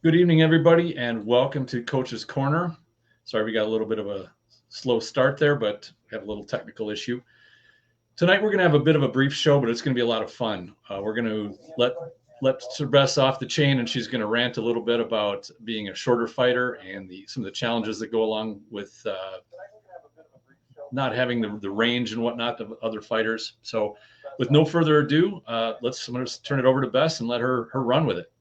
Good evening, everybody, and welcome to Coach's Corner. Sorry, we got a little bit of a slow start there, but we have a little technical issue. Tonight, we're going to have a bit of a brief show, but it's going to be a lot of fun. We're going to let Bess off the chain, and she's going to rant a little bit about being a shorter fighter and some of the challenges that go along with not having the range and whatnot of other fighters. So, with no further ado, I'm going to turn it over to Bess and let her run with it.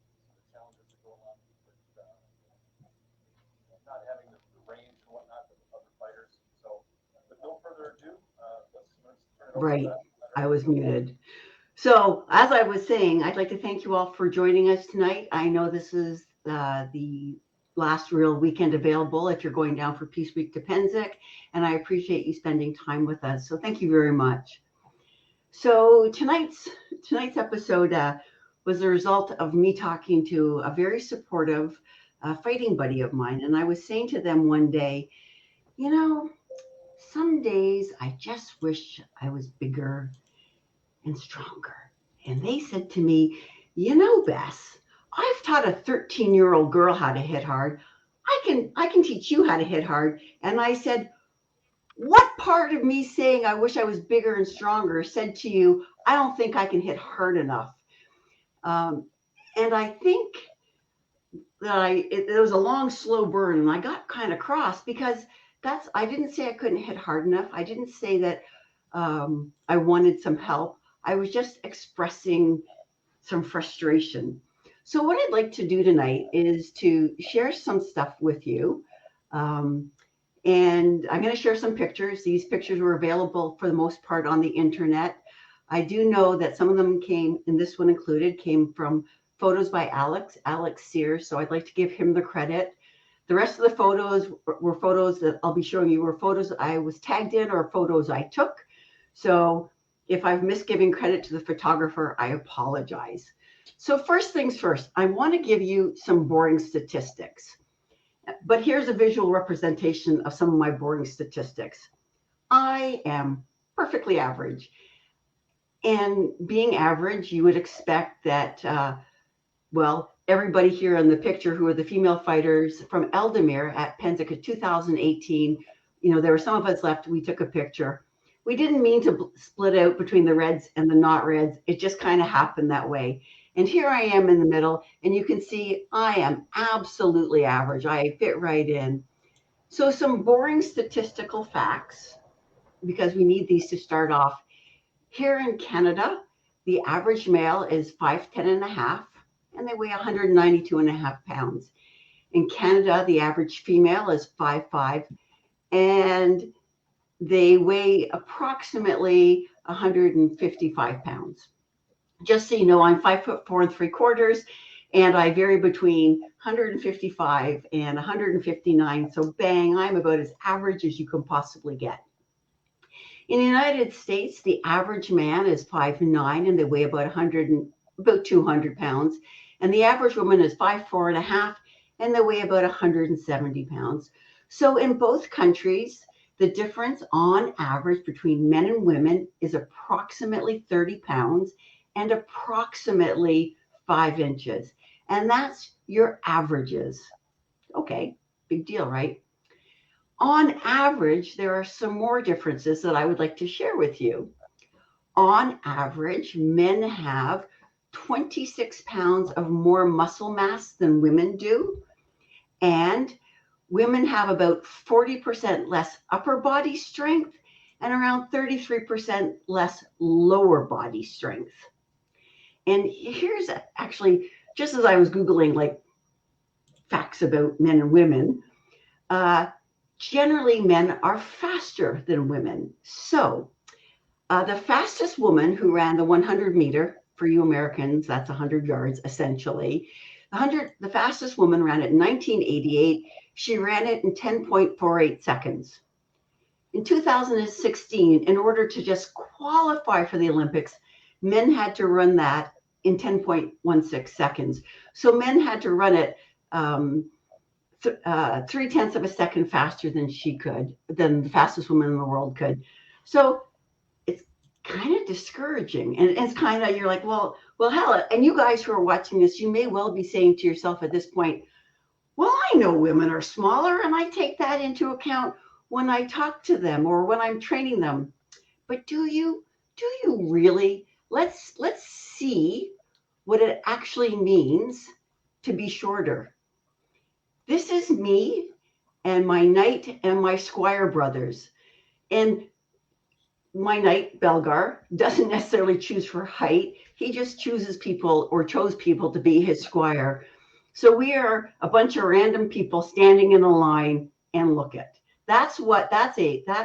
Right. I was muted. So, as I was saying, I'd like to thank you all for joining us tonight. I know this is the last real weekend available if you're going down for Peace Week to Penzic, and I appreciate you spending time with us. So, thank you very much. So, tonight's episode was the result of me talking to a very supportive fighting buddy of mine, and I was saying to them one day, you know, some days I just wish I was bigger and stronger. And they said to me, Bess, I've taught a 13-year-old girl how to hit hard. I can teach you how to hit hard. And I said, what part of me saying I wish I was bigger and stronger said to you, I don't think I can hit hard enough? Um, and I think that it was a long, slow burn, and I got kind of cross because I didn't say I couldn't hit hard enough. I didn't say that I wanted some help. I was just expressing some frustration. So, what I'd like to do tonight is to share some stuff with you. Um, and I'm going to share some pictures. These pictures were available for the most part on the internet. I do know that some of them came, and this one included, came from photos by Alex Sears. So I'd like to give him the credit. The rest of the photos were photos that I'll be showing you were photos I was tagged in or photos I took. So if I've missed giving credit to the photographer, I apologize. So first things first, I want to give you some boring statistics. But here's a visual representation of some of my boring statistics. I am perfectly average. And being average, you would expect that, everybody here in the picture who are the female fighters from Eldemir at Penzic 2018, there were some of us left. We took a picture. We didn't mean to split out between the reds and the not reds. It just kind of happened that way. And here I am in the middle, and you can see I am absolutely average. I fit right in. So some boring statistical facts, because we need these to start off. Here in Canada, the average male is 5'10" and a half, and they weigh 192 and a half pounds. In Canada, the average female is 5'5", and they weigh approximately 155 pounds. Just so you know, I'm 5'4" 3/4", and I vary between 155 and 159. So bang, I'm about as average as you can possibly get. In the United States, the average man is 5'9", and they weigh about 200 pounds. And the average woman is 5'4" and a half, and they weigh about 170 pounds. So in both countries, the difference on average between men and women is approximately 30 pounds and approximately 5 inches. And that's your averages. Okay, big deal, right? On average, there are some more differences that I would like to share with you. On average, men have 26 pounds of more muscle mass than women do, and women have about 40% less upper body strength and around 33% less lower body strength. And here's actually, just as I was Googling like facts about men and women, generally men are faster than women. So the fastest woman who ran the 100-meter, for you Americans, that's 100 yards essentially. The fastest woman ran it in 1988. She ran it in 10.48 seconds. In 2016, in order to just qualify for the Olympics, men had to run that in 10.16 seconds. So men had to run it 0.3 of a second faster than the fastest woman in the world could. So it's kind of discouraging. And it's kind of, you're like, well, hell, and you guys who are watching this, you may well be saying to yourself at this point, well, I know women are smaller, and I take that into account when I talk to them or when I'm training them. But do you really? Let's see what it actually means to be shorter. This is me and my knight and my squire brothers. And my knight, Belgar, doesn't necessarily choose for height. He just chooses people or chose people to be his squire. So we are a bunch of random people standing in a line and look at. That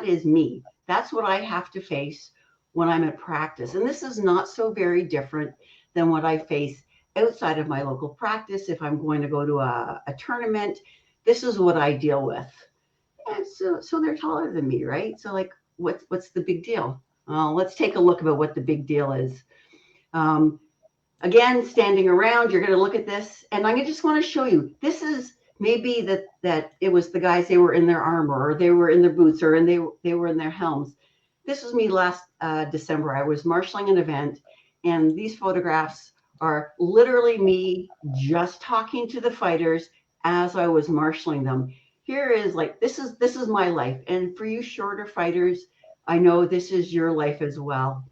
is me. That's what I have to face when I'm at practice. And this is not so very different than what I face outside of my local practice. If I'm going to go to a tournament, this is what I deal with. And so they're taller than me, right? So like, what's the big deal? Let's take a look about what the big deal is. Again, standing around, you're going to look at this, and I just want to show you. This is maybe that it was the guys, they were in their armor, or they were in their boots, or they were in their helms. This was me last December. I was marshaling an event, and these photographs are literally me just talking to the fighters as I was marshaling them. Here is like, this is my life. And for you shorter fighters, I know this is your life as well.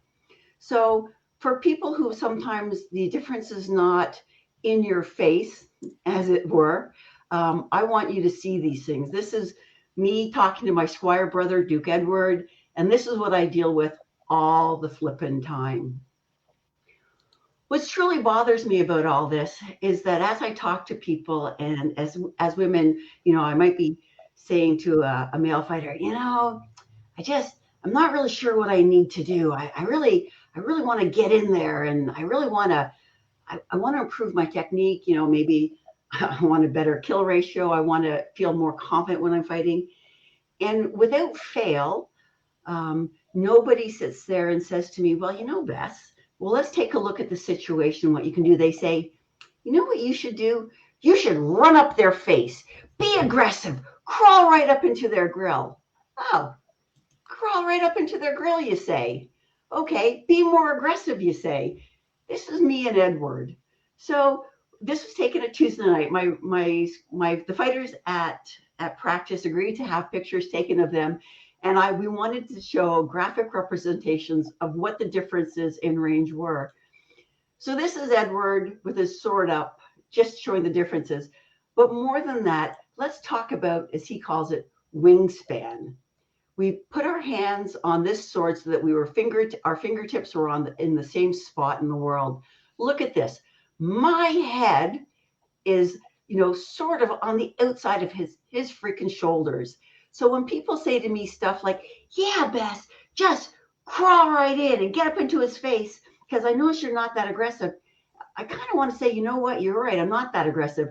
So for people who sometimes the difference is not in your face, as it were, I want you to see these things. This is me talking to my squire brother, Duke Edward, and this is what I deal with all the flippin' time. What truly bothers me about all this is that as I talk to people and as women, I might be saying to a male fighter, I'm not really sure what I need to do. I really want to get in there, and I really want to improve my technique. Maybe I want a better kill ratio. I want to feel more confident when I'm fighting. And without fail, nobody sits there and says to me, well, Bess, let's take a look at the situation, what you can do. They say, you know what you should do? You should run up their face, be aggressive, crawl right up into their grill. Oh, crawl right up into their grill, you say. Okay, be more aggressive, you say. This is me and Edward. So this was taken at Tuesday night. The fighters at practice agreed to have pictures taken of them, and we wanted to show graphic representations of what the differences in range were. So this is Edward with his sword up, just showing the differences. But more than that, let's talk about, as he calls it, wingspan. We put our hands on this sword so that our fingertips were in the same spot in the world. Look at this. My head is, sort of on the outside of his freaking shoulders. So when people say to me stuff like, yeah, Bess, just crawl right in and get up into his face, because I notice you're not that aggressive, I kind of want to say, you know what, you're right, I'm not that aggressive.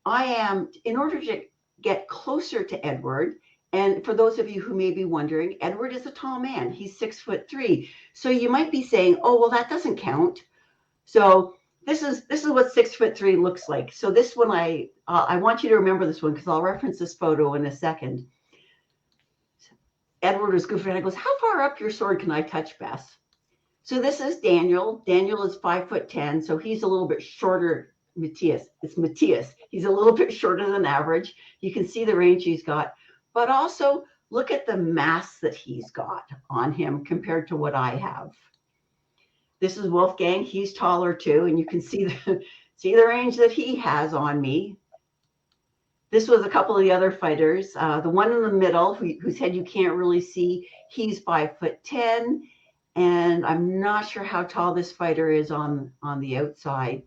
I am, in order to get closer to Edward, and for those of you who may be wondering, Edward is a tall man. He's 6'3". So you might be saying, oh, well, that doesn't count. So this is what 6'3" looks like. So this one, I want you to remember this one because I'll reference this photo in a second. Edward was good friend. I goes, how far up your sword can I touch, Bess? So this is Daniel. Daniel is 5'10", so he's a little bit shorter. Matthias. It's Matthias. He's a little bit shorter than average. You can see the range he's got. But also look at the mass that he's got on him compared to what I have. This is Wolfgang. He's taller too, and you can see the range that he has on me. This was a couple of the other fighters. The one in the middle, whose head you can't really see, he's 5'10", and I'm not sure how tall this fighter is on the outside.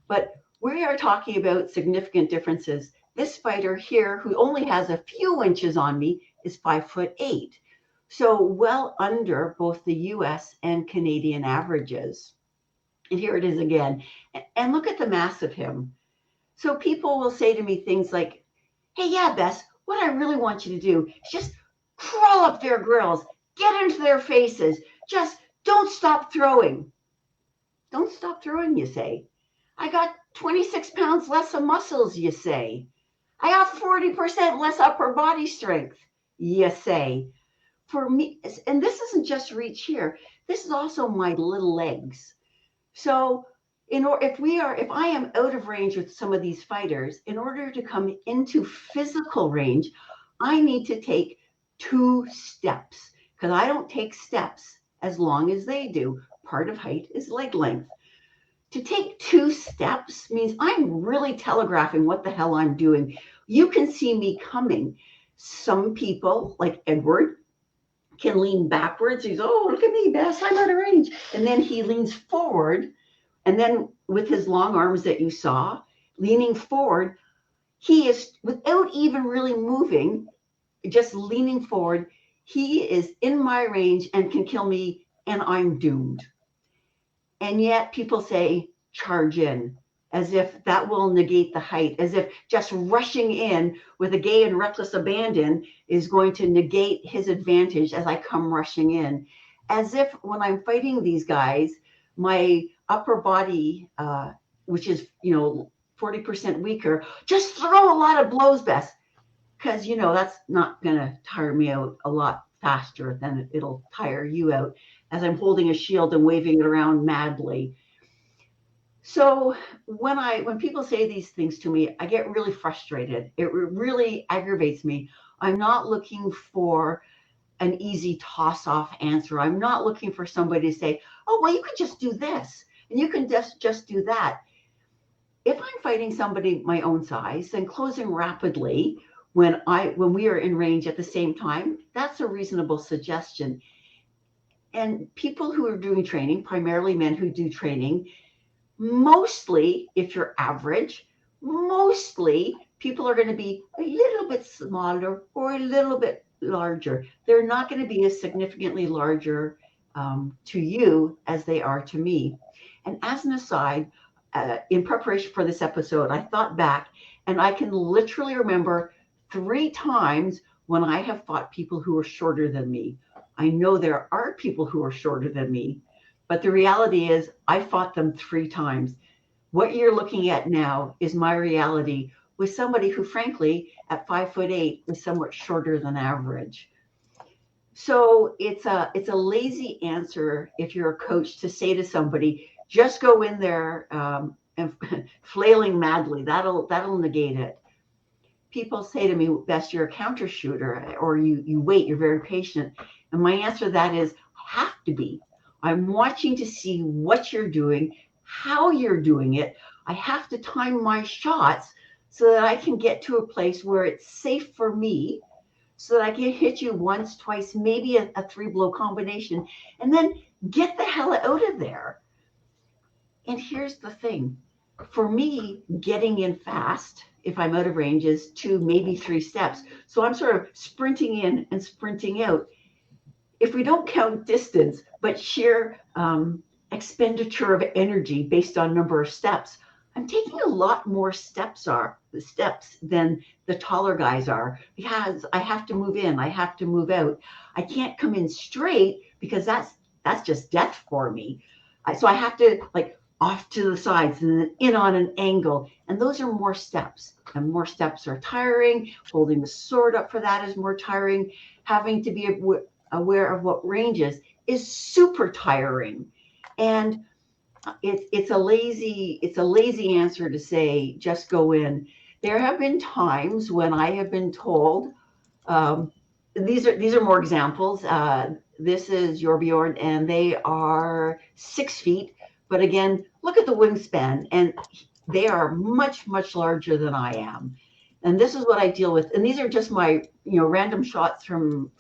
But we are talking about significant differences. This fighter here, who only has a few inches on me, is 5'8". So well under both the US and Canadian averages. And here it is again. And look at the mass of him. So people will say to me things like, hey, yeah, Bess, what I really want you to do is just crawl up their grills, get into their faces, just don't stop throwing. Don't stop throwing, you say. I got 26 pounds less of muscles, you say. I got 40% less upper body strength, you say. for me, and this isn't just reach here, this is also my little legs. So if I am out of range with some of these fighters, in order to come into physical range, I need to take 2 steps, because I don't take steps as long as they do. Part of height is leg length. To take 2 steps means I'm really telegraphing what the hell I'm doing. You can see me coming. Some people, like Edward, can lean backwards. He's, oh, look at me, Bess, I'm out of range. And then he leans forward. And then with his long arms that you saw, leaning forward, he is, without even really moving, just leaning forward, he is in my range and can kill me, and I'm doomed. And yet people say, charge in, as if that will negate the height, as if just rushing in with a gay and reckless abandon is going to negate his advantage as I come rushing in. As if when I'm fighting these guys, my upper body, which is, 40% weaker, just throw a lot of blows, Bess, because, that's not going to tire me out a lot faster than it'll tire you out, as I'm holding a shield and waving it around madly. So when people say these things to me, I get really frustrated. It really aggravates me. I'm not looking for an easy toss-off answer. I'm not looking for somebody to say, oh, well, you could just do this and you can just do that. If I'm fighting somebody my own size and closing rapidly when we are in range at the same time, that's a reasonable suggestion. And people who are doing training, primarily men who do training, mostly, if you're average, mostly people are going to be a little bit smaller or a little bit larger. They're not going to be as significantly larger to you as they are to me. And as an aside, in preparation for this episode, I thought back, and I can literally remember 3 times when I have fought people who are shorter than me. I know there are people who are shorter than me, but the reality is I fought them 3 times. What you're looking at now is my reality with somebody who, frankly, at 5'8", is somewhat shorter than average. So it's a lazy answer if you're a coach to say to somebody, just go in there and flailing madly. That'll negate it. People say to me, Bess, you're a counter shooter, or you wait, you're very patient. And my answer to that is, I have to be. I'm watching to see what you're doing, how you're doing it. I have to time my shots so that I can get to a place where it's safe for me, so that I can hit you once, twice, maybe a 3-blow combination, and then get the hell out of there. And here's the thing. For me, getting in fast, if I'm out of range, is 2, maybe 3 steps. So I'm sort of sprinting in and sprinting out. If we don't count distance, but sheer expenditure of energy based on number of steps, I'm taking a lot more steps than the taller guys are, because I have to move in, I have to move out. I can't come in straight because that's just death for me. So I have to off to the sides and then in on an angle. And those are more steps. And more steps are tiring. Holding the sword up for that is more tiring. Having to be aware of what ranges is super tiring. And it's a lazy answer to say, just go in. There have been times when I have been told, these are more examples. This is Yorbjorn, and they are 6 feet. But again, look at the wingspan, and they are much, much larger than I am. And this is what I deal with. And these are just my, random shots from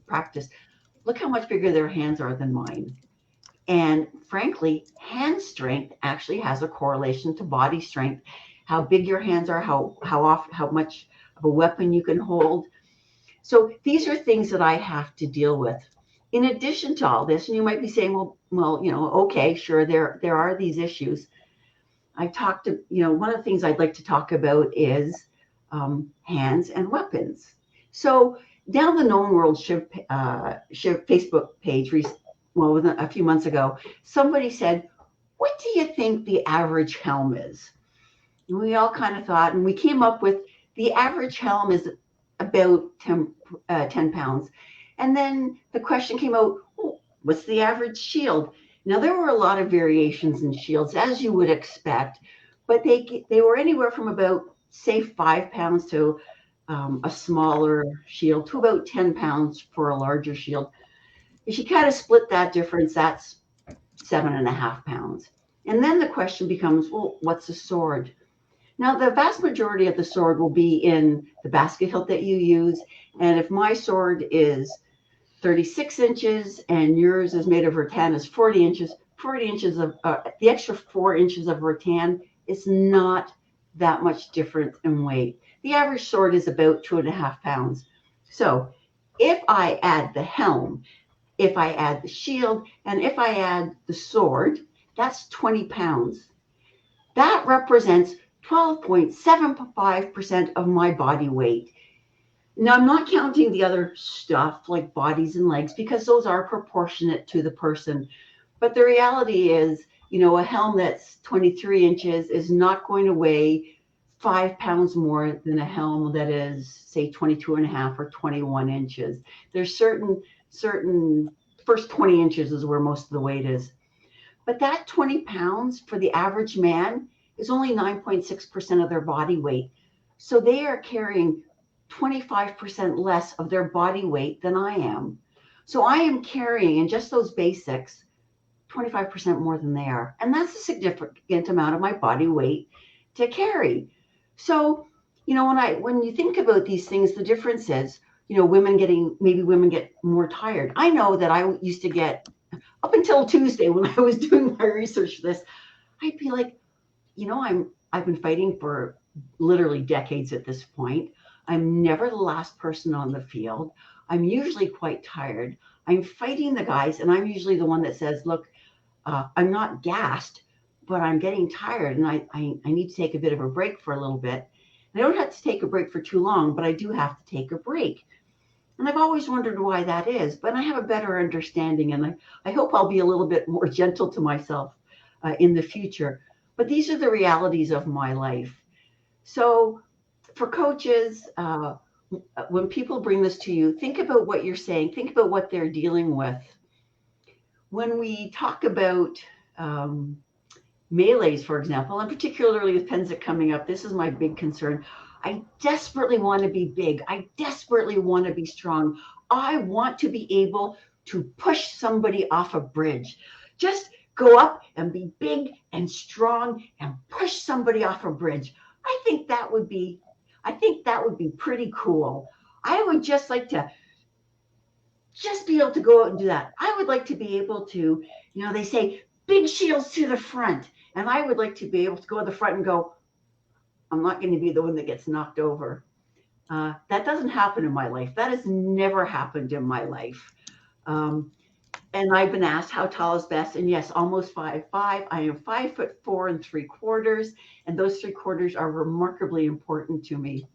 practice. Look how much bigger their hands are than mine. And frankly, hand strength actually has a correlation to body strength. How big your hands are, how much of a weapon you can hold. So these are things that I have to deal with. In addition to all this, and you might be saying, well, okay, sure, there are these issues. I talked to, one of the things I'd like to talk about is hands and weapons. So down the Known World Shiv Facebook page, a few months ago, somebody said, what do you think the average helm is? And we all kind of thought, and we came up with the average helm is about 10 pounds. And then the question came out, oh, what's the average shield? Now, there were a lot of variations in shields, as you would expect, but they were anywhere from about, say, 5 pounds to a smaller shield to about 10 pounds for a larger shield. If you kind of split that difference, that's 7.5 pounds. And then the question becomes, well, what's a sword? Now, the vast majority of the sword will be in the basket hilt that you use. And if my sword is 36 inches and yours is made of rattan is 40 inches, 40 inches of the extra 4 inches of rattan is not that much different in weight. The average sword is about 2.5 pounds. So if I add the helm, if I add the shield, and if I add the sword, that's 20 pounds. That represents 12.75% of my body weight. Now, I'm not counting the other stuff like bodies and legs because those are proportionate to the person. But the reality is, a helm that's 23 inches is not going to weigh 5 pounds more than a helm that is, say, 22.5 or 21 inches. There's certain first 20 inches is where most of the weight is. But that 20 pounds for the average man is only 9.6% of their body weight. So they are carrying 25% less of their body weight than I am. So I am carrying, in just those basics, 25% more than they are. And that's a significant amount of my body weight to carry. So, when you think about these things, the difference is, women get more tired. I know that I used to get, up until Tuesday when I was doing my research for this, I'd be like, I've been fighting for literally decades at this point. I'm never the last person on the field. I'm usually quite tired. I'm fighting the guys, and I'm usually the one that says, look, I'm not gassed, but I'm getting tired, and I need to take a bit of a break for a little bit. And I don't have to take a break for too long, but I do have to take a break. And I've always wondered why that is, but I have a better understanding, and I hope I'll be a little bit more gentle to myself in the future. But these are the realities of my life. So for coaches, when people bring this to you, think about what you're saying, think about what they're dealing with. When we talk about melees, for example, and particularly with Pennsic coming up, this is my big concern. I desperately want to be big. I desperately want to be strong. I want to be able to push somebody off a bridge. Just go up and be big and strong and push somebody off a bridge. I think that would be pretty cool. I would just like to just be able to go out and do that. I would like to be able to, they say big shields to the front. And I would like to be able to go to the front and go, I'm not going to be the one that gets knocked over. That doesn't happen in my life. That has never happened in my life. And I've been asked, how tall is Bess? And yes, almost 5'5". I am 5'4 3/4. And those 3/4 are remarkably important to me.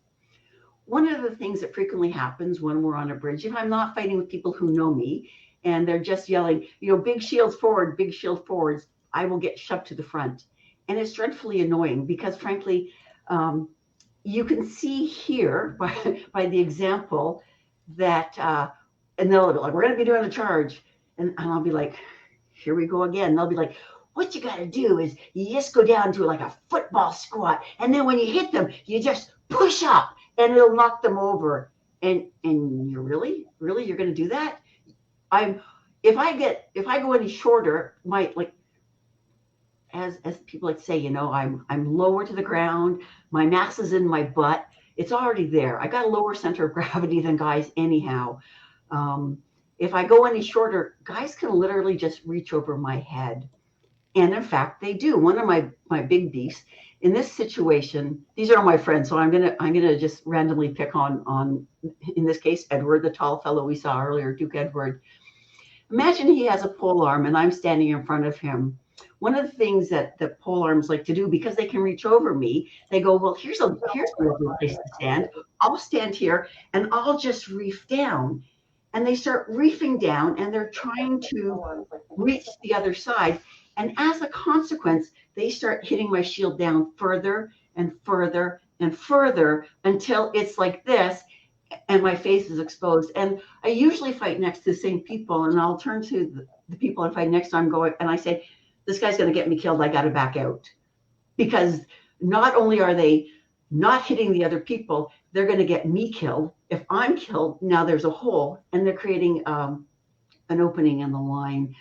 One of the things that frequently happens when we're on a bridge, if I'm not fighting with people who know me and they're just yelling, big shields forward, big shield forwards, I will get shoved to the front. And it's dreadfully annoying because, frankly, you can see here by the example that, and they'll be like, we're going to be doing a charge. And I'll be like, here we go again. And they'll be like, what you got to do is you just go down to like a football squat. And then when you hit them, you just push up and it'll knock them over. And you're really you're going to do that? If I go any shorter, as people like to say, I'm lower to the ground. My mass is in my butt. It's already there. I got a lower center of gravity than guys anyhow. If I go any shorter, guys can literally just reach over my head. And in fact, they do. One of my big beasts in this situation, these are all my friends. So I'm gonna just randomly pick on in this case, Edward, the tall fellow we saw earlier, Duke Edward. Imagine he has a pole arm and I'm standing in front of him. One of the things that the pole arms like to do, because they can reach over me, they go, well, here's a real good place to stand. I'll stand here and I'll just reef down. And they start reefing down and they're trying to reach the other side. And as a consequence, they start hitting my shield down further and further and further until it's like this. and my face is exposed. And I usually fight next to the same people, and I'll turn to the people I fight next to. I'm going, and I say, this guy's going to get me killed. I got to back out. Because not only are they not hitting the other people, they're going to get me killed. If I'm killed, now there's a hole, and they're creating an opening in the line.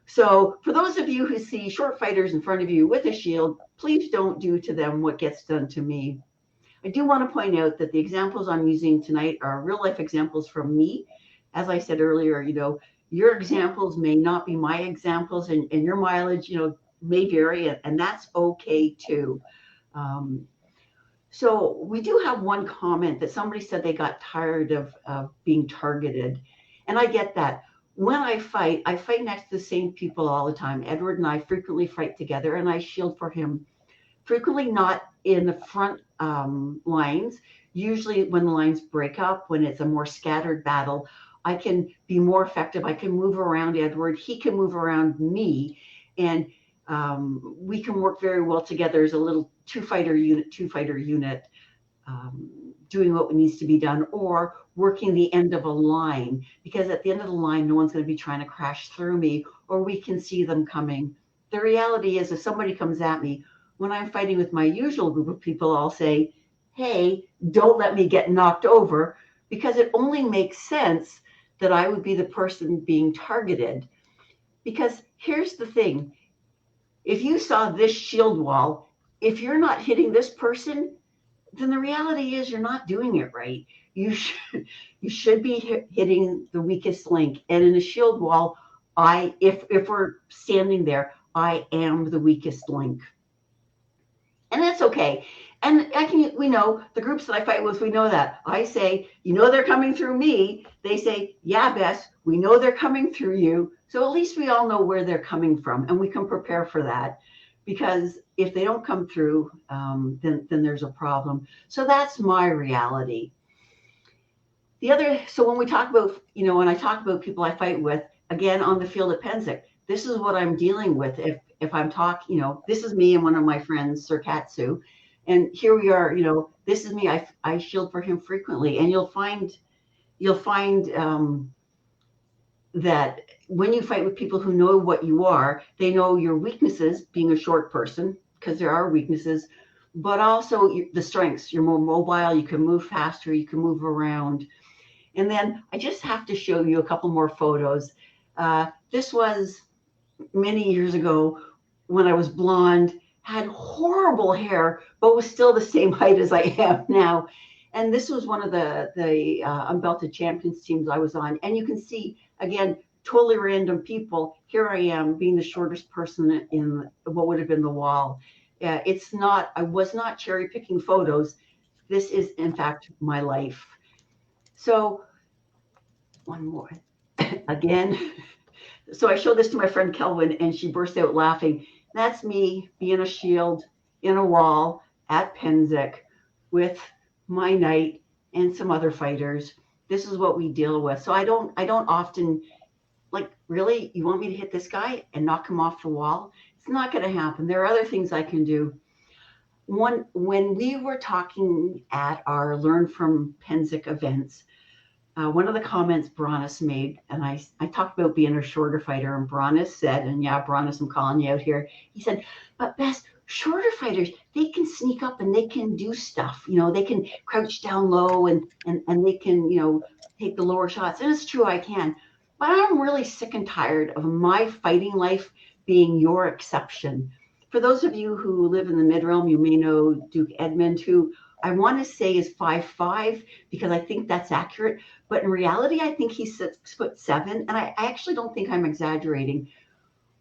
So for those of you who see short fighters in front of you with a shield, please don't do to them what gets done to me. I do want to point out that the examples I'm using tonight are real life examples from me. As I said earlier, your examples may not be my examples, and your mileage, may vary, and that's okay too. So we do have one comment that somebody said they got tired of being targeted. And I get that. When I fight next to the same people all the time. Edward and I frequently fight together, and I shield for him. Frequently not in the front lines. Usually when the lines break up, when it's a more scattered battle, I can be more effective. I can move around Edward. He can move around me. And we can work very well together as a little two-fighter unit, doing what needs to be done, or working the end of a line, because at the end of the line, no one's going to be trying to crash through me, or we can see them coming. The reality is, if somebody comes at me, when I'm fighting with my usual group of people, I'll say, hey, don't let me get knocked over, because it only makes sense that I would be the person being targeted. Because here's the thing. If you saw this shield wall, if you're not hitting this person, then the reality is you're not doing it right. You should be hitting the weakest link. And in a shield wall, if we're standing there, I am the weakest link. And that's okay. And we know the groups that I fight with, we know that. I say, they're coming through me. They say, yeah, Bess, we know they're coming through you. So at least we all know where they're coming from, and we can prepare for that. Because if they don't come through, then there's a problem. So that's my reality. So when we talk about, when I talk about people I fight with, again, on the field at Penzic, this is what I'm dealing with. If I'm talking, this is me and one of my friends, Sir Katsu. And here we are, this is me. I shield for him frequently. And you'll find that when you fight with people who know what you are, they know your weaknesses, being a short person, because there are weaknesses, but also the strengths. You're more mobile, you can move faster, you can move around. And then I just have to show you a couple more photos. This was many years ago when I was blonde, had horrible hair, but was still the same height as I am now. And this was one of the unbelted champions teams I was on. And you can see, again, totally random people. Here I am being the shortest person in what would have been the wall. I was not cherry picking photos. This is, in fact, my life. So one more again. So I showed this to my friend Kelvin, and she burst out laughing. That's me being a shield in a wall at Penzic with my knight and some other fighters. This is what we deal with. So I don't often, like, really, you want me to hit this guy and knock him off the wall? It's not going to happen. There are other things I can do. When we were talking at our Learn from Penzic events, one of the comments Bronis made, and I talked about being a shorter fighter, and Bronis said, and yeah, Bronis, I'm calling you out here. He said, but Bess, shorter fighters, they can sneak up and they can do stuff. They can crouch down low and they can, take the lower shots. And it's true, I can. But I'm really sick and tired of my fighting life being your exception. For those of you who live in the mid-realm, you may know Duke Edmund, who I want to say is 5'5", because I think that's accurate. But in reality, I think he's 6'7", and I actually don't think I'm exaggerating.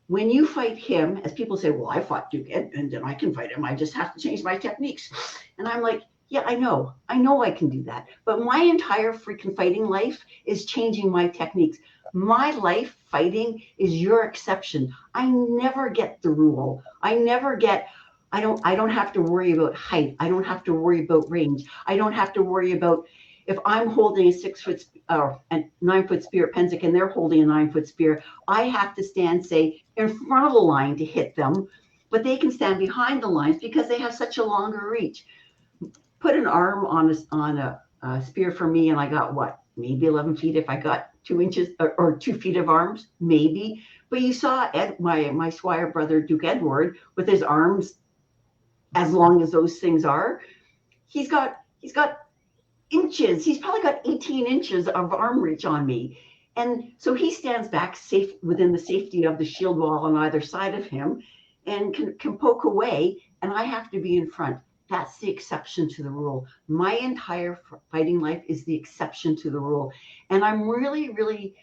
When you fight him, as people say, well, I fought Duke Edmund and I can fight him. I just have to change my techniques. And I'm like, yeah, I know I can do that. But my entire freaking fighting life is changing my techniques. My life fighting is your exception. I never get the rule. I don't have to worry about height. I don't have to worry about range. I don't have to worry about if I'm holding a 6-foot or a 9-foot spear at Penzic and they're holding a 9-foot spear, I have to stand, say, in front of the line to hit them, but they can stand behind the lines because they have such a longer reach. Put an arm on spear for me, and I got what, maybe 11 feet if I got 2 inches or 2 feet of arms, maybe. But you saw my squire brother Duke Edward with his arms as long as those things are. He's got inches. He's probably got 18 inches of arm reach on me. And so he stands back safe within the safety of the shield wall on either side of him and can poke away, and I have to be in front. That's the exception to the rule. My entire fighting life is the exception to the rule. And I'm really, really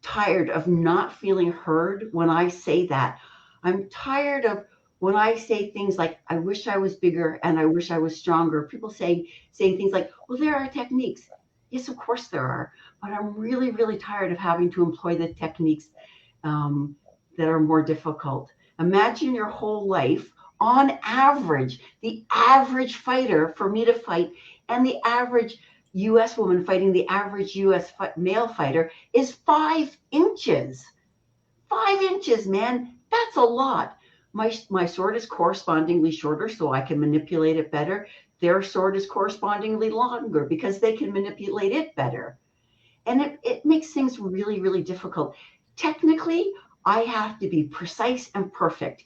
tired of not feeling heard when I say that. I'm tired of when I say things like, I wish I was bigger and I wish I was stronger. People saying things like, well, there are techniques. Yes, of course there are. But I'm really, really tired of having to employ the techniques that are more difficult. Imagine your whole life, on average, the average fighter for me to fight and the average US woman fighting the average US male fighter is 5 inches. 5 inches, man. That's a lot. My sword is correspondingly shorter, so I can manipulate it better. Their sword is correspondingly longer because they can manipulate it better. And it makes things really, really difficult. Technically, I have to be precise and perfect.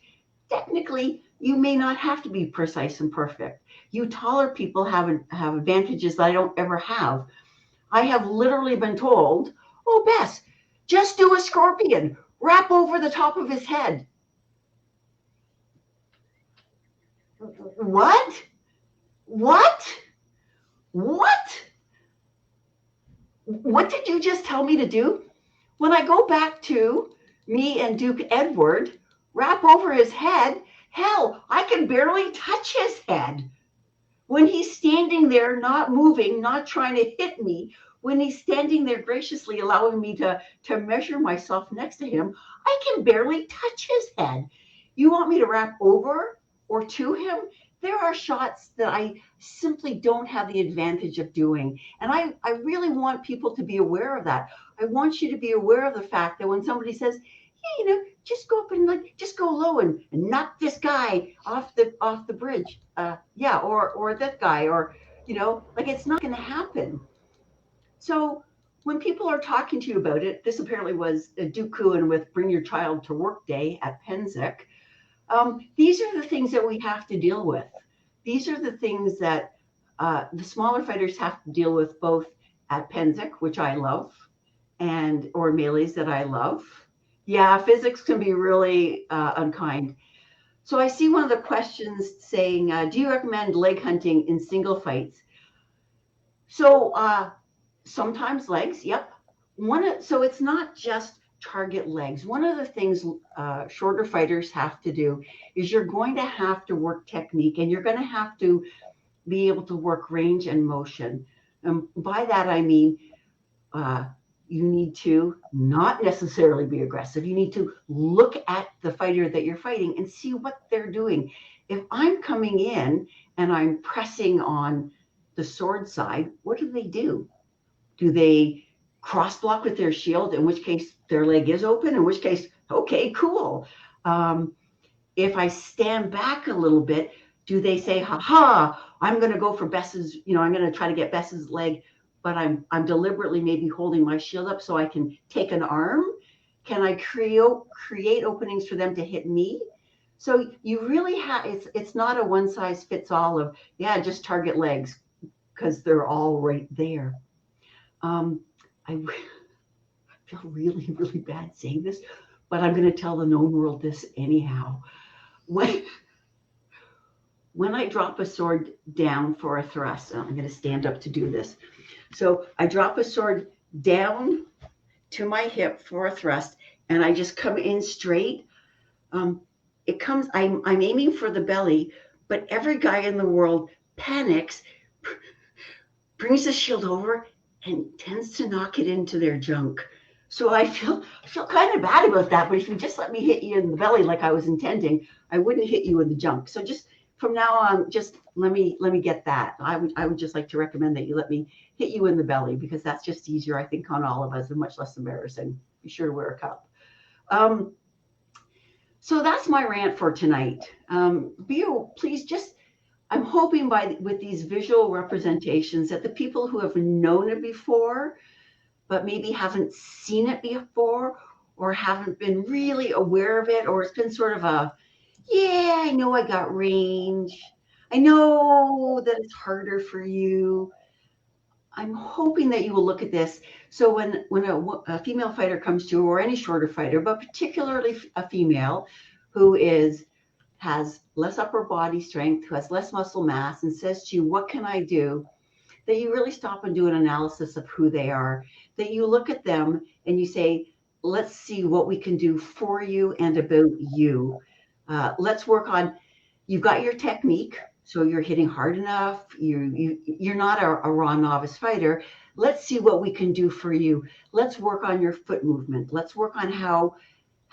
Technically, you may not have to be precise and perfect. You taller people have advantages that I don't ever have. I have literally been told, oh, Bess, just do a scorpion, wrap over the top of his head. What? What? What? What did you just tell me to do? When I go back to me and Duke Edward, wrap over his head, hell, I can barely touch his head. When he's standing there, not moving, not trying to hit me, when he's standing there graciously allowing me to measure myself next to him, I can barely touch his head. You want me to wrap over or to him? There are shots that I simply don't have the advantage of doing. And I really want people to be aware of that. I want you to be aware of the fact that when somebody says, yeah, just go up and just go low and knock this guy off the bridge. Or that guy, or, it's not going to happen. So when people are talking to you about it, this apparently was Duke Kuhn with Bring Your Child to Work Day at Penzic. These are the things that we have to deal with. These are the things that the smaller fighters have to deal with, both at Penzic, which I love, or melees that I love. Yeah, physics can be really unkind. So I see one of the questions saying, do you recommend leg hunting in single fights? So sometimes legs, yep. So it's not just target legs. One of the things shorter fighters have to do is you're going to have to work technique, and you're going to have to be able to work range and motion. And by that, I mean, you need to not necessarily be aggressive. You need to look at the fighter that you're fighting and see what they're doing. If I'm coming in and I'm pressing on the sword side, what do? Do they cross block with their shield, in which case their leg is open, in which case, okay, cool. If I stand back a little bit, do they say, I'm going to go for Bess's, I'm going to try to get Bess's leg, but I'm deliberately maybe holding my shield up so I can take an arm? Can I create openings for them to hit me? So you really have, it's not a one size fits all of, just target legs, because they're all right there. I feel really, really bad saying this, but I'm going to tell the known world this anyhow. When I drop a sword down for a thrust, I'm going to stand up to do this. So I drop a sword down to my hip for a thrust, and I just come in straight. I'm aiming for the belly, but every guy in the world panics, brings the shield over, and tends to knock it into their junk. So I feel kind of bad about that. But if you just let me hit you in the belly like I was intending, I wouldn't hit you in the junk. So just from now on, just let me get that. I would just like to recommend that you let me hit you in the belly, because that's just easier, I think, on all of us, and much less embarrassing. Be sure to wear a cup. So that's my rant for tonight. Please just I'm hoping with these visual representations that the people who have known it before, but maybe haven't seen it before or haven't been really aware of it, or it's been sort of a, yeah, I know I got range. I know that it's harder for you. I'm hoping that you will look at this. So when a female fighter comes to you, or any shorter fighter, but particularly a female who has less upper body strength, who has less muscle mass, and says to you, what can I do? That you really stop and do an analysis of who they are, that you look at them and you say, let's see what we can do for you and about you. Let's work on, you've got your technique, so you're hitting hard enough. You're not a raw novice fighter. Let's see what we can do for you. Let's work on your foot movement. Let's work on how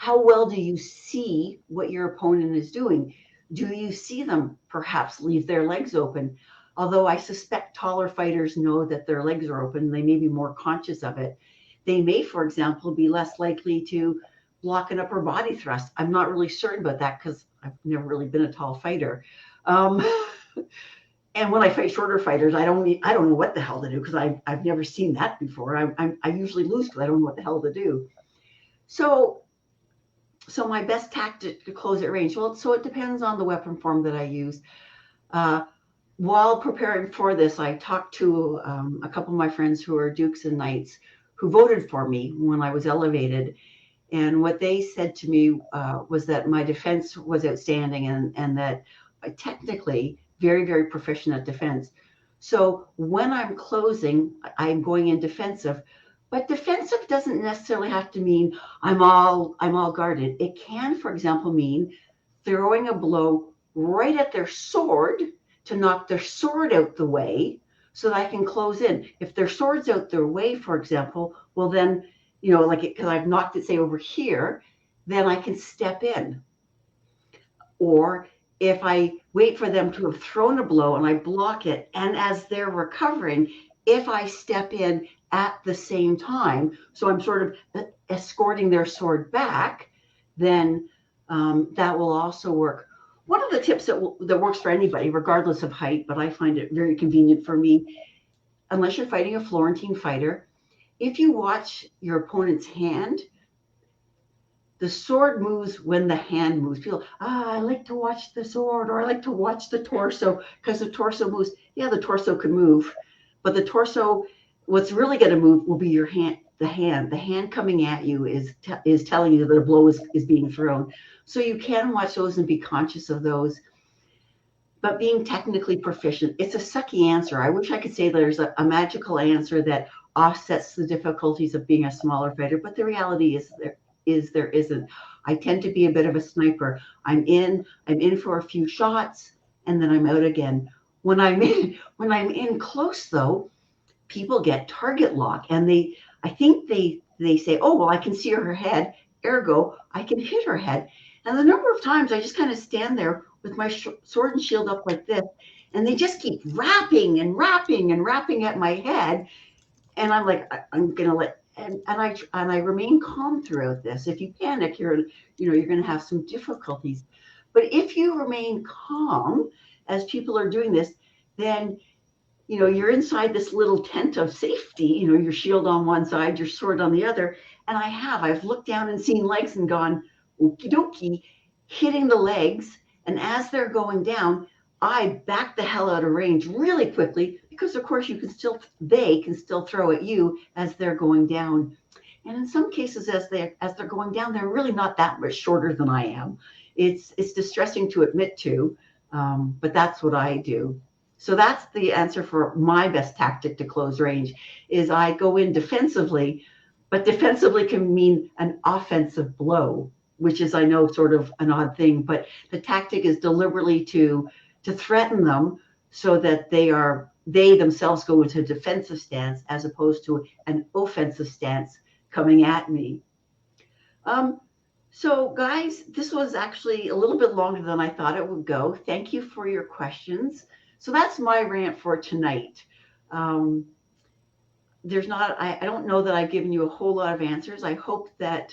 well do you see what your opponent is doing? Do you see them perhaps leave their legs open? Although I suspect taller fighters know that their legs are open, they may be more conscious of it. They may, for example, be less likely to block an upper body thrust. I'm not really certain about that because I've never really been a tall fighter. Um, and when I fight shorter fighters, I don't know what the hell to do because I've never seen that before. I usually lose because I don't know what the hell to do. So my best tactic to close at range, well, so it depends on the weapon form that I use. While preparing for this, I talked to a couple of my friends who are Dukes and Knights who voted for me when I was elevated. And what they said to me was that my defense was outstanding and that I technically very, very proficient at defense. So when I'm closing, I'm going in defensive. But defensive doesn't necessarily have to mean I'm all guarded. It can, for example, mean throwing a blow right at their sword to knock their sword out the way so that I can close in. If their sword's out their way, for example, well then, like because I've knocked it, say, over here, then I can step in. Or if I wait for them to have thrown a blow and I block it, and as they're recovering, if I step in at the same time, so I'm sort of escorting their sword back, then that will also work. One of the tips that works for anybody, regardless of height, but I find it very convenient for me, unless you're fighting a Florentine fighter, if you watch your opponent's hand, the sword moves when the hand moves. People, I like to watch the sword, or I like to watch the torso because the torso moves. Yeah, the torso can move, but the torso, what's really going to move will be your hand. The hand coming at you is telling you that a blow is being thrown. So you can watch those and be conscious of those. But being technically proficient, it's a sucky answer. I wish I could say there's a magical answer that offsets the difficulties of being a smaller fighter, but the reality is there isn't. I tend to be a bit of a sniper. I'm in for a few shots and then I'm out again. When I'm in close though, people get target lock and I think they say, oh, well, I can see her head, ergo I can hit her head. And the number of times I just kind of stand there with my sword and shield up like this, and they just keep rapping and rapping and rapping at my head. And I'm like, I'm gonna let, and I remain calm throughout this. If you panic, you're going to have some difficulties. But if you remain calm as people are doing this, then you're inside this little tent of safety, your shield on one side, your sword on the other. And I've looked down and seen legs and gone, okie dokie, hitting the legs. And as they're going down, I back the hell out of range really quickly because, of course, they can still throw at you as they're going down. And in some cases, as they're going down, they're really not that much shorter than I am. It's distressing to admit to, but that's what I do. So that's the answer for my best tactic to close range is I go in defensively, but defensively can mean an offensive blow, which is, I know, sort of an odd thing, but the tactic is deliberately to threaten them so that they themselves go into a defensive stance as opposed to an offensive stance coming at me. So guys, this was actually a little bit longer than I thought it would go. Thank you for your questions. So that's my rant for tonight. I don't know that I've given you a whole lot of answers. I hope that,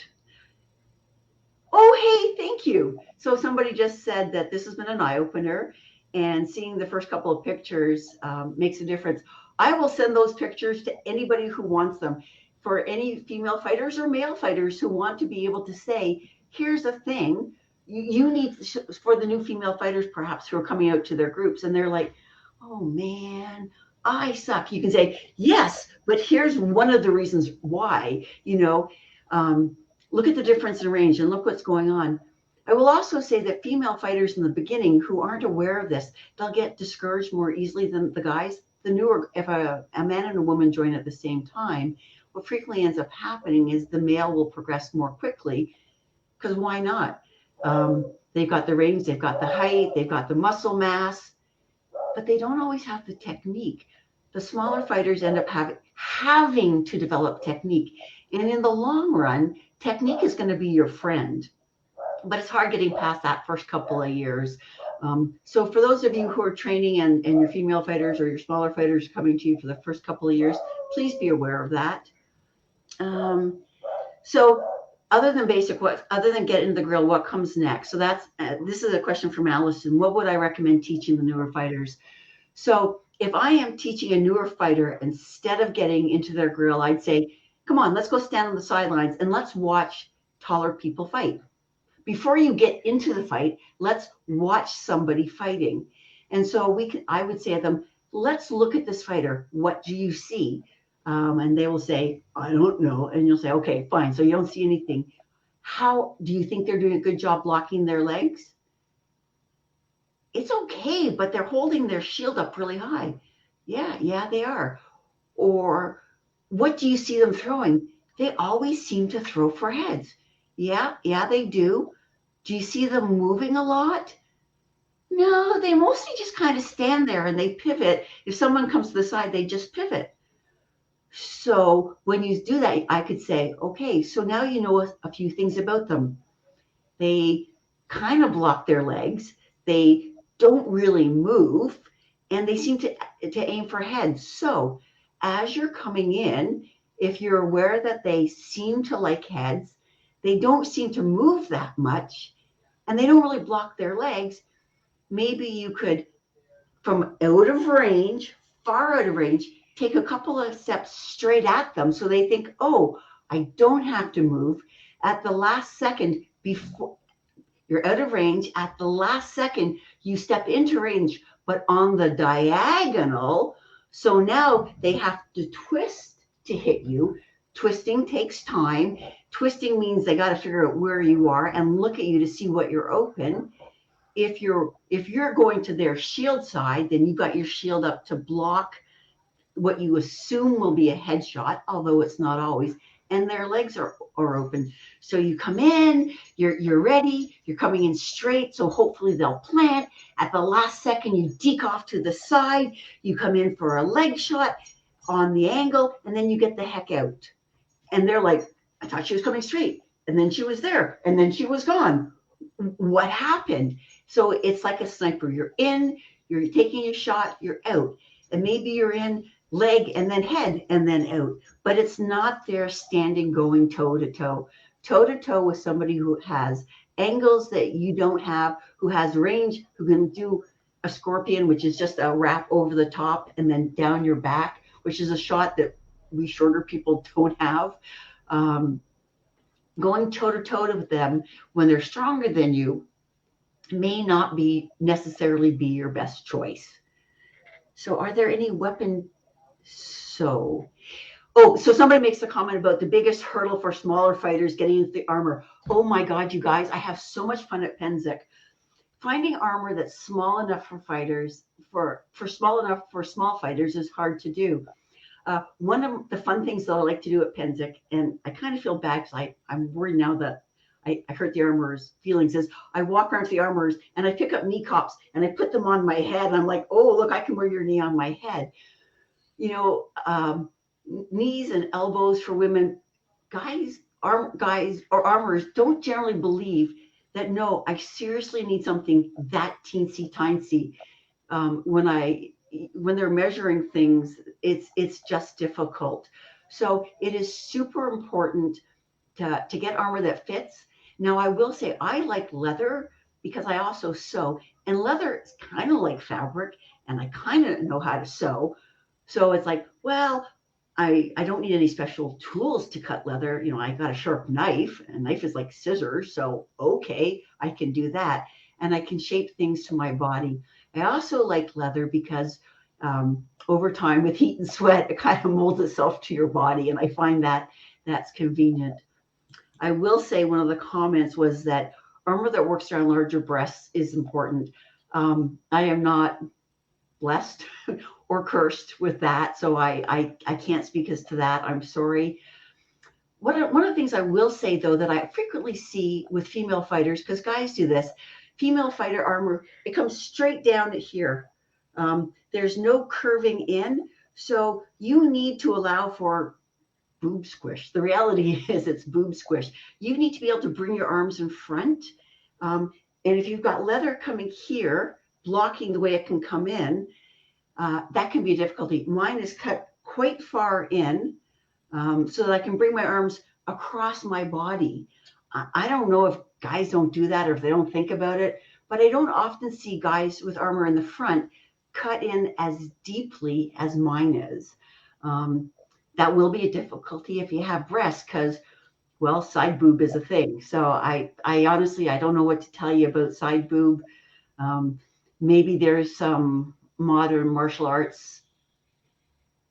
oh, hey, thank you. So somebody just said that this has been an eye-opener and seeing the first couple of pictures makes a difference. I will send those pictures to anybody who wants them. For any female fighters or male fighters who want to be able to say, here's a thing you need for the new female fighters, perhaps, who are coming out to their groups, and they're like, oh man, I suck. You can say, yes, but here's one of the reasons why, look at the difference in range and look what's going on. I will also say that female fighters in the beginning who aren't aware of this, they'll get discouraged more easily than the guys. The newer, if a man and a woman join at the same time, what frequently ends up happening is the male will progress more quickly, because why not? They've got the range, they've got the height, they've got the muscle mass, but they don't always have the technique. The smaller fighters end up having to develop technique. And in the long run, technique is going to be your friend. But it's hard getting past that first couple of years. So for those of you who are training and your female fighters or your smaller fighters coming to you for the first couple of years, please be aware of that. So other than get into the grill, what comes next? So this is a question from Allison. What would I recommend teaching the newer fighters? So if I am teaching a newer fighter, instead of getting into their grill, I'd say, come on, let's go stand on the sidelines and let's watch taller people fight. Before you get into the fight, let's watch somebody fighting. And so I would say to them, let's look at this fighter. What do you see? And they will say, I don't know. And you'll say, okay, fine. So you don't see anything. How do you think they're doing a good job blocking their legs? It's okay, but they're holding their shield up really high. Yeah, they are. Or what do you see them throwing? They always seem to throw for heads. Yeah, they do. Do you see them moving a lot? No, they mostly just kind of stand there and they pivot. If someone comes to the side, they just pivot. So when you do that, I could say, okay, so now you know a few things about them. They kind of block their legs. They don't really move, and they seem to aim for heads. So as you're coming in, if you're aware that they seem to like heads, they don't seem to move that much, and they don't really block their legs, maybe you could, from out of range, far out of range, take a couple of steps straight at them so they think, oh, I don't have to move. At the last second, before you're out of range, at the last second, you step into range, but on the diagonal. So now they have to twist to hit you. Twisting takes time. Twisting means they got to figure out where you are and look at you to see what you're open. If you're going to their shield side, then you've got your shield up to block what you assume will be a headshot, although it's not always, and their legs are open. So you come in, you're ready, you're coming in straight, so hopefully they'll plant. At the last second, you deke off to the side, you come in for a leg shot on the angle, and then you get the heck out. And they're like, I thought she was coming straight, and then she was there, and then she was gone. What happened? So it's like a sniper. You're in, you're taking your shot, you're out. And maybe you're in leg and then head and then out. But it's not there standing going toe to toe with somebody who has angles that you don't have, who has range, who can do a scorpion, which is just a wrap over the top and then down your back, which is a shot that we shorter people don't have. Going toe to toe with them when they're stronger than you may not necessarily be your best choice. So are there any weapon? So somebody makes a comment about the biggest hurdle for smaller fighters getting into the armor. Oh my God, you guys, I have so much fun at Penzic. Finding armor that's small enough for fighters, for small enough for small fighters is hard to do. One of the fun things that I like to do at Penzic, and I kind of feel bad because I'm worried now that I hurt the armorer's feelings, is I walk around to the armorers and I pick up knee cups and I put them on my head. And I'm like, oh, look, I can wear your knee on my head. Knees and elbows for women, guys or armorers don't generally believe that, no, I seriously need something that teensy-tiny. When they're measuring things, it's just difficult. So it is super important to get armor that fits. Now, I will say I like leather because I also sew, And leather is kind of like fabric, and I kind of know how to sew. So it's like, well, I don't need any special tools to cut leather. I got a sharp knife. A knife is like scissors. So, okay, I can do that. And I can shape things to my body. I also like leather because over time with heat and sweat, it kind of molds itself to your body. And I find that that's convenient. I will say one of the comments was that armor that works around larger breasts is important. I am not blessed or cursed with that, so I can't speak as to that. I'm sorry. One of the things I will say, though, that I frequently see with female fighters, because guys do this, female fighter armor, it comes straight down to here. There's no curving in, so you need to allow for boob squish. The reality is it's boob squish. You need to be able to bring your arms in front. And if you've got leather coming here, blocking the way it can come in, that can be a difficulty. Mine is cut quite far in so that I can bring my arms across my body. I don't know if guys don't do that or if they don't think about it, but I don't often see guys with armor in the front cut in as deeply as mine is. That will be a difficulty if you have breasts because, well, side boob is a thing. So I honestly, I don't know what to tell you about side boob. Maybe there's some modern martial arts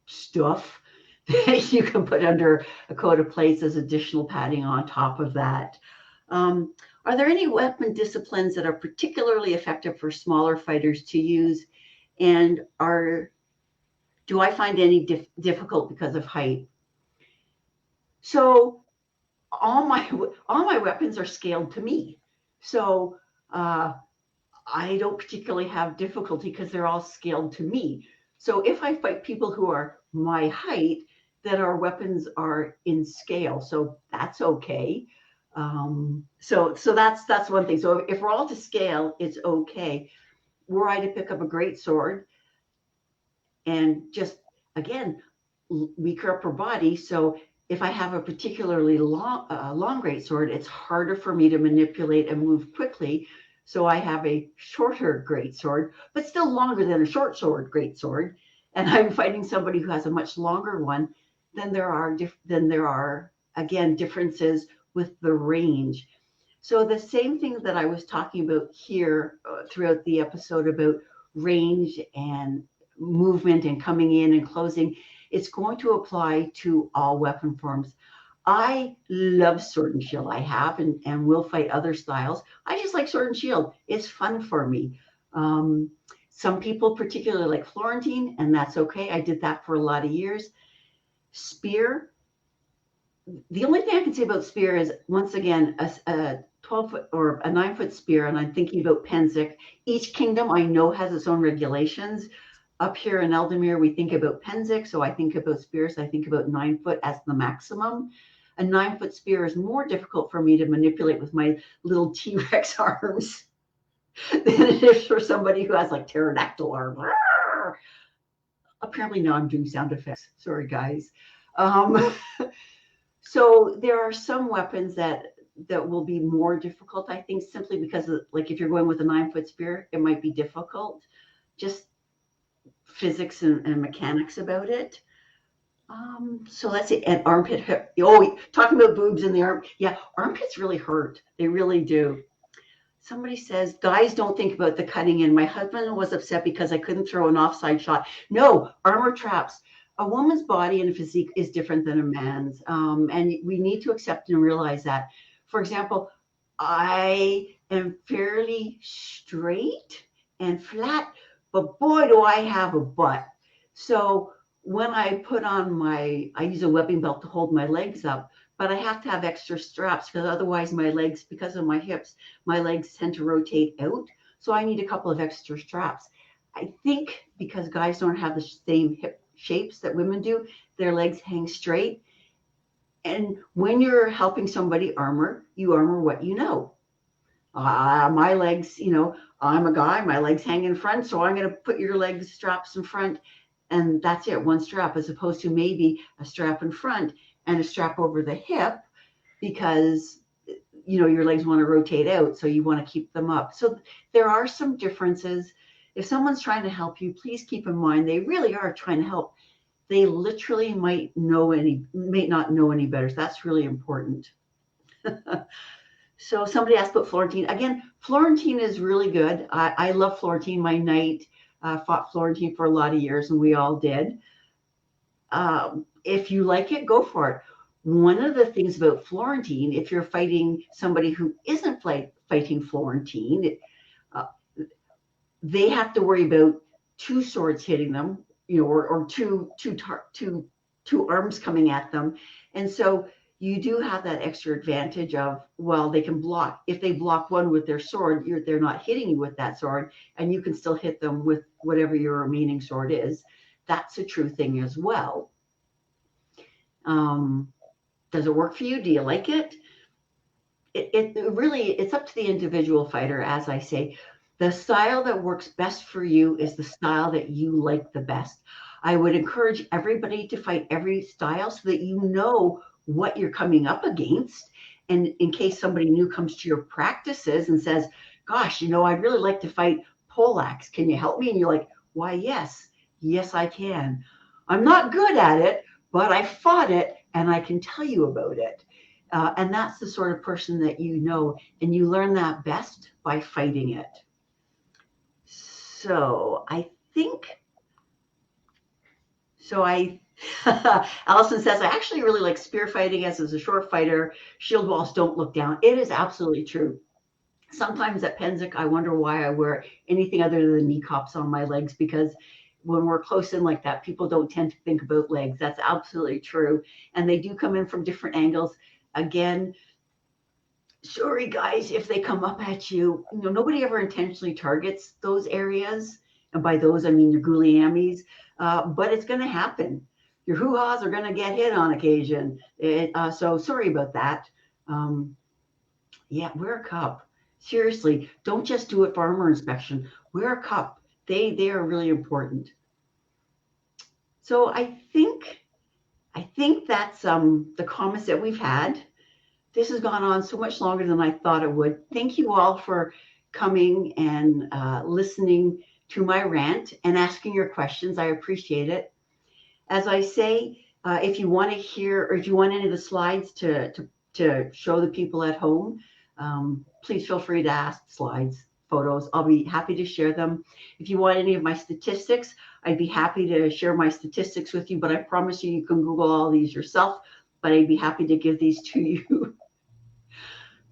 stuff that you can put under a coat of plates as additional padding on top of that. Are there any weapon disciplines that are particularly effective for smaller fighters to use? And do I find any difficult because of height? So all my weapons are scaled to me. So I don't particularly have difficulty because they're all scaled to me. So if I fight people who are my height, then our weapons are in scale. So that's okay. So that's one thing. So if we're all to scale, it's okay. Were I to pick up a great sword and just, again, weaker upper body. So if I have a particularly long great sword, it's harder for me to manipulate and move quickly. So I have a shorter greatsword, but still longer than a short sword greatsword. And I'm fighting somebody who has a much longer one. Then there are again differences with the range. So the same thing that I was talking about here throughout the episode about range and movement and coming in and closing, it's going to apply to all weapon forms. I love sword and shield. I have and will fight other styles. I just like sword and shield. It's fun for me. Some people particularly like Florentine, and that's okay. I did that for a lot of years. Spear. The only thing I can say about spear is, once again, a 12-foot or a 9-foot spear, and I'm thinking about Penzik. Each kingdom I know has its own regulations. Up here in Eldemir, we think about Penzik, so I think about spears. I think about 9-foot as the maximum. A 9-foot spear is more difficult for me to manipulate with my little T-Rex arms than it is for somebody who has like pterodactyl arms. Apparently now I'm doing sound effects. Sorry, guys. So there are some weapons that will be more difficult, I think, simply because like if you're going with a 9-foot spear, it might be difficult. Just physics and mechanics about it. So let's see, and armpit hip. Oh, talking about boobs in the arm. Yeah, armpits really hurt. They really do. Somebody says, guys don't think about the cutting in. My husband was upset because I couldn't throw an offside shot. No, armor traps. A woman's body and physique is different than a man's. And we need to accept and realize that. For example, I am fairly straight and flat, but boy, do I have a butt. So when I put on I use a webbing belt to hold my legs up, but I have to have extra straps because otherwise my legs, because of my hips, my legs tend to rotate out. So I need a couple of extra straps. I think because guys don't have the same hip shapes that women do, their legs hang straight. And when you're helping somebody armor, you armor what you know. My legs, I'm a guy, my legs hang in front, so I'm going to put your leg straps in front, and that's it, one strap, as opposed to maybe a strap in front and a strap over the hip, because your legs want to rotate out, so you want to keep them up. So there are some differences. If someone's trying to help you, please keep in mind they really are trying to help. They literally might not know any better. So that's really important. So somebody asked about Florentine. Again, Florentine is really good. I love Florentine. My knight fought Florentine for a lot of years, and we all did. If you like it, go for it. One of the things about Florentine, if you're fighting somebody who isn't fighting Florentine, they have to worry about two swords hitting them, or two arms coming at them. And so you do have that extra advantage of, well, they can block. If they block one with their sword, they're not hitting you with that sword, and you can still hit them with whatever your remaining sword is. That's a true thing as well. Does it work for you? Do you like it? It really, it's up to the individual fighter, as I say. The style that works best for you is the style that you like the best. I would encourage everybody to fight every style so that you know what you're coming up against. And in case somebody new comes to your practices and says, gosh, I'd really like to fight poleaxe. Can you help me? And you're like, why, yes, I can. I'm not good at it, but I fought it and I can tell you about it. And that's the sort of person that and you learn that best by fighting it. So Allison says, I actually really like spear fighting as a short fighter. Shield walls don't look down. It is absolutely true. Sometimes at Pennsic, I wonder why I wear anything other than knee cups on my legs, because when we're close in like that, people don't tend to think about legs. That's absolutely true. And they do come in from different angles. Again, sorry guys, if they come up at you, nobody ever intentionally targets those areas. And by those, I mean your guliamis, but it's going to happen. Your hoo-has are going to get hit on occasion. So sorry about that. Yeah, wear a cup. Seriously, don't just do it for armor inspection. Wear a cup. They are really important. So I think that's the comments that we've had. This has gone on so much longer than I thought it would. Thank you all for coming and listening to my rant and asking your questions. I appreciate it. As I say, if you want to hear, or if you want any of the slides to show the people at home, please feel free to ask slides, photos. I'll be happy to share them. If you want any of my statistics, I'd be happy to share my statistics with you, but I promise you can Google all these yourself, but I'd be happy to give these to you.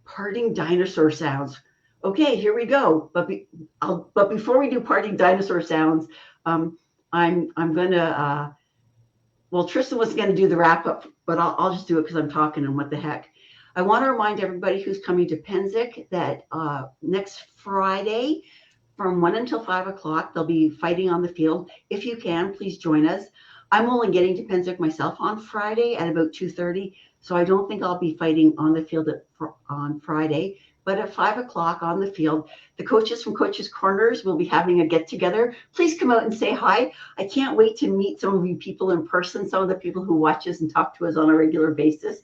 Parting dinosaur sounds. Okay, here we go. But before we do parting dinosaur sounds, I'm gonna. Well, Tristan was going to do the wrap up, but I'll just do it because I'm talking and what the heck. I want to remind everybody who's coming to Pennsic that next Friday from 1 until 5 o'clock, they'll be fighting on the field. If you can, please join us. I'm only getting to Pennsic myself on Friday at about 2:30, so I don't think I'll be fighting on the field on Friday. But at 5 o'clock on the field, the coaches from Coaches Corners will be having a get-together. Please come out and say hi. I can't wait to meet some of you people in person, some of the people who watch us and talk to us on a regular basis.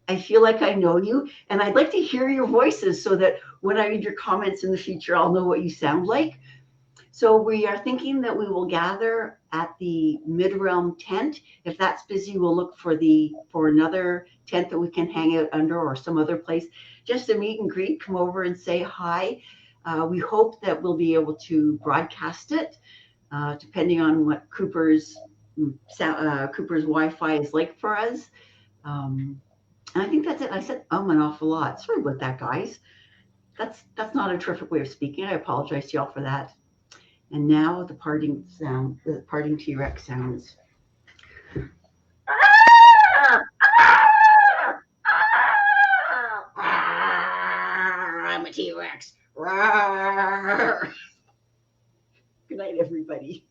I feel like I know you, and I'd like to hear your voices so that when I read your comments in the future, I'll know what you sound like. So we are thinking that we will gather at the Mid-Realm tent. If that's busy, we'll look for another tent that we can hang out under, or some other place, just to meet and greet, come over and say hi. We hope that we'll be able to broadcast it, depending on what Cooper's Wi-Fi is like for us. And I think that's it. I said an awful lot. Sorry about that, guys. That's not a terrific way of speaking. I apologize to y'all for that. And now the parting T-Rex sounds. I'm a T-Rex. Good night, everybody.